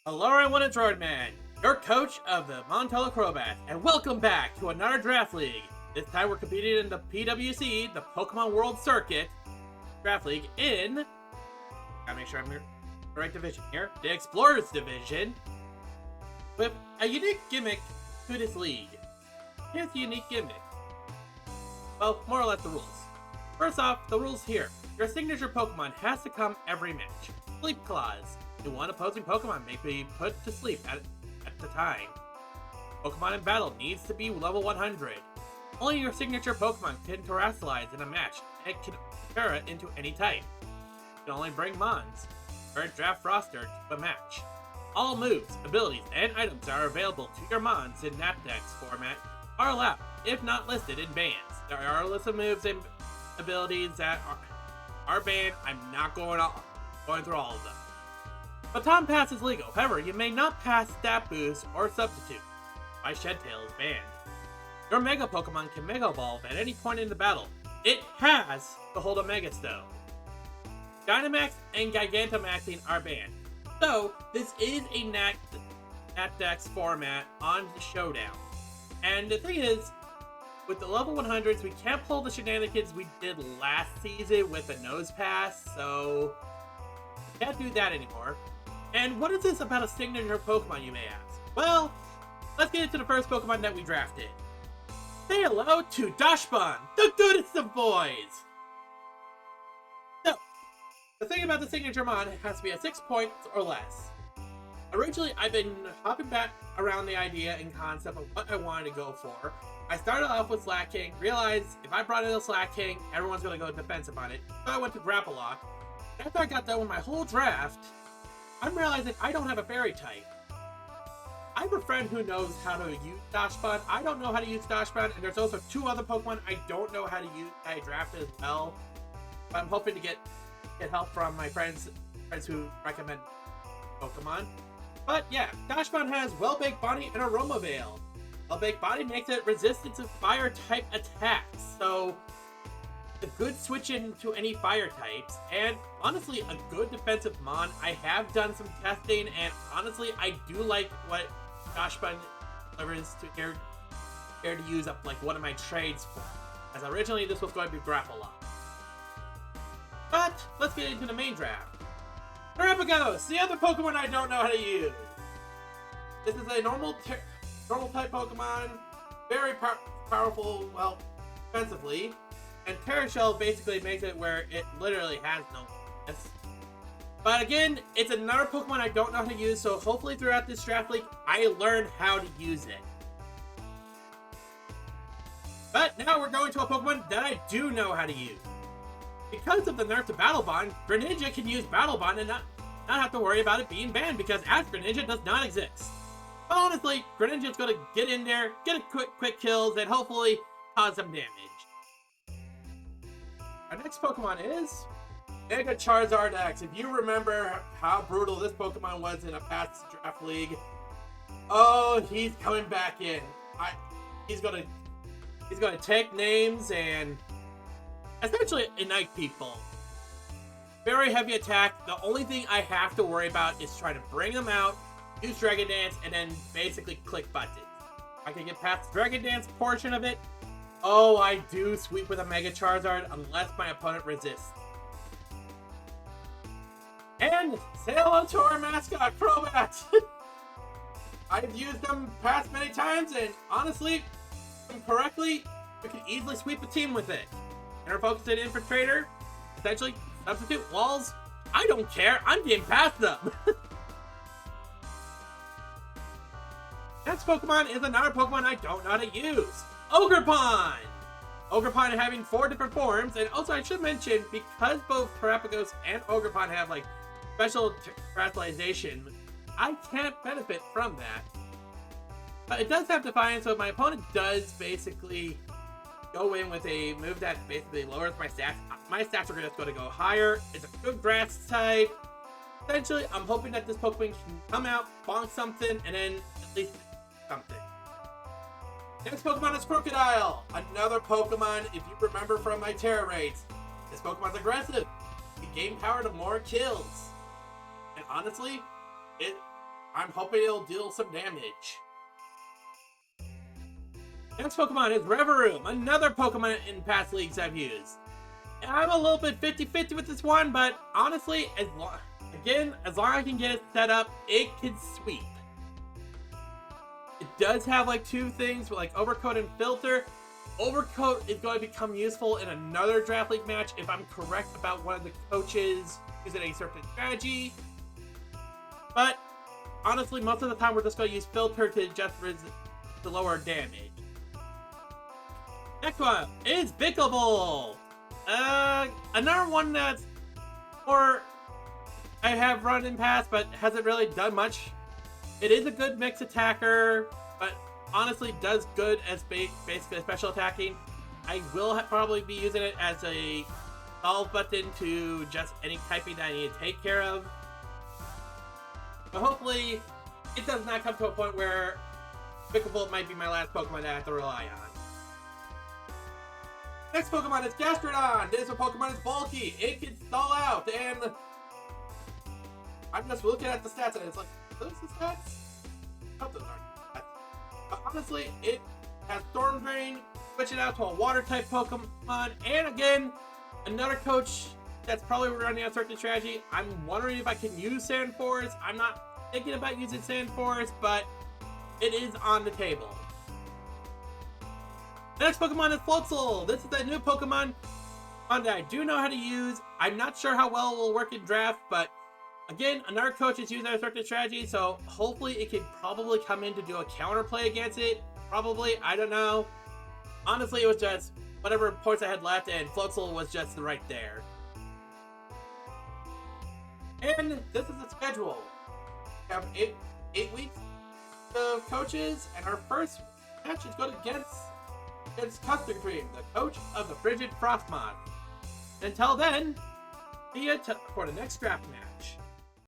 Hello everyone, it's Roadman, your coach of the Montello Crobats, and welcome back to another Draft League. This time we're competing in the PWC, the Pokemon World Circuit Draft League in... Gotta make sure I'm in the right division here. The Explorers Division, with a unique gimmick to this league. Here's the unique gimmick. Well, more or less the rules. First off, the rules here. Your signature Pokemon has to come every match. Sleep Clause. One opposing Pokemon may be put to sleep at the time. Pokemon in battle needs to be level 100. Only your signature Pokemon can terrestrialize in a match, and it can Terra into any type. You can only bring Mons, current draft roster, to a match. All moves, abilities, and items that are available to your Mons in Napdex format are allowed, if not listed in bans. There are a list of moves and abilities that are banned. I'm not going through all of them. Baton Pass is legal, however, you may not pass Stat Boost or Substitute. My Shed-Tail is banned. Your Mega Pokemon can Mega Evolve at any point in the battle. It has to hold a Mega Stone. Dynamax and Gigantamaxing are banned. So, this is a Napdex format on the Showdown. And the thing is, with the level 100s, we can't pull the shenanigans we did last season with the Nose Pass, so we can't do that anymore. And what is this about a signature Pokemon, you may ask? Well, let's get into the first Pokemon that we drafted. Say hello to Dachshund, the goodest of boys! So, the thing about the signature mon, it has to be at 6 points or less. Originally, I've been hopping back around the idea and concept of what I wanted to go for. I started off with Slack King, realized if I brought in a Slack King, everyone's going to go defensive on it. So I went to Grapple Lock. After I got done with my whole draft, I'm realizing I don't have a fairy type. I have a friend who knows how to use Dachshund. I don't know how to use Dachshund, and there's also 2 other Pokemon I don't know how to use that I drafted as well. But I'm hoping to get help from my friends who recommend Pokemon. But yeah, Dachshund has Well-Baked Body and Aroma Veil. Well-Baked Body makes it resistant to fire-type attacks, so a good switch into any fire types, and honestly a good defensive mon. I have done some testing, and honestly I do like what Dachshund delivers to here to use up like one of my trades for, as originally this was going to be Grapple Lock. But let's get into the main draft. Crobats, the other Pokemon I don't know how to use. This is a normal type Pokemon, very powerful, well, defensively. And Terra Shell basically makes it where it literally has no weakness. But again, it's another Pokemon I don't know how to use, so hopefully throughout this draft league, I learn how to use it. But now we're going to a Pokemon that I do know how to use. Because of the nerf to Battle Bond, Greninja can use Battle Bond and not have to worry about it being banned, because Ask Greninja does not exist. But honestly, Greninja's going to get in there, get a quick kills, and hopefully cause some damage. Our next Pokemon is Mega Charizard X. If you remember how brutal this Pokemon was in a past draft league, oh, he's coming back in. He's gonna take names and essentially ignite people. Very heavy attack. The only thing I have to worry about is trying to bring them out, use Dragon Dance, and then basically click buttons. I can get past the Dragon Dance portion of it. Oh, I do sweep with a Mega Charizard unless my opponent resists. And say hello to our mascot, Crobats! I've used them past many times, and honestly, correctly, we can easily sweep a team with it. Interfocused Infiltrator, essentially, substitute walls. I don't care, I'm getting past them! Next Pokemon is another Pokemon I don't know how to use. Ogerpon! Ogerpon having 4 different forms, and also I should mention, because both Crobats and Ogerpon have like special terrestrialization, I can't benefit from that. But it does have Defiance, so my opponent does basically go in with a move that basically lowers my stats. My stats are just going to go higher. It's a good grass type. Essentially, I'm hoping that this Pokemon can come out, bonk something, and then at least something. Next Pokemon is Crocodile, another Pokemon, if you remember from my Terra raids. This Pokemon's aggressive. You gain power to more kills. And honestly, I'm hoping it'll deal some damage. Next Pokemon is Reverum, another Pokemon in past leagues I've used. I'm a little bit 50-50 with this one, but honestly, as long as I can get it set up, it can sweep. It does have like two things, like Overcoat and Filter. Overcoat is going to become useful in another Draft League match if I'm correct about one of the coaches using a certain strategy. But honestly, most of the time we're just going to use Filter to just to lower damage. Next one is Vicable. Another one that's more I have run in past, but hasn't really done much. It is a good mix attacker, but honestly does good as basically special attacking. I will probably be using it as a solve button to just any typing that I need to take care of. But hopefully, it does not come to a point where Vicable might be my last Pokemon that I have to rely on. Next Pokemon is Gastrodon. This Pokemon is bulky. It can stall out, and I'm just looking at the stats, and it's like, those the stats? No, those aren't stats. But honestly, it has Storm Drain, switch it out to a Water-type Pokemon, and again, another coach that's probably running a certain strategy. I'm wondering if I can use Sand Forest. I'm not thinking about using Sand Forest, but it is on the table. The next Pokemon is Floatzel. This is a new Pokemon that I do know how to use. I'm not sure how well it will work in draft, but again, another coach is using a certain strategy, so hopefully it could probably come in to do a counterplay against it. Probably, I don't know. Honestly, it was just whatever points I had left, and Floatzel was just right there. And this is the schedule. We have eight weeks of coaches, and our first match is going against Custard Cream, the coach of the Frigid Frostmon. Until then, see you for the next draft match.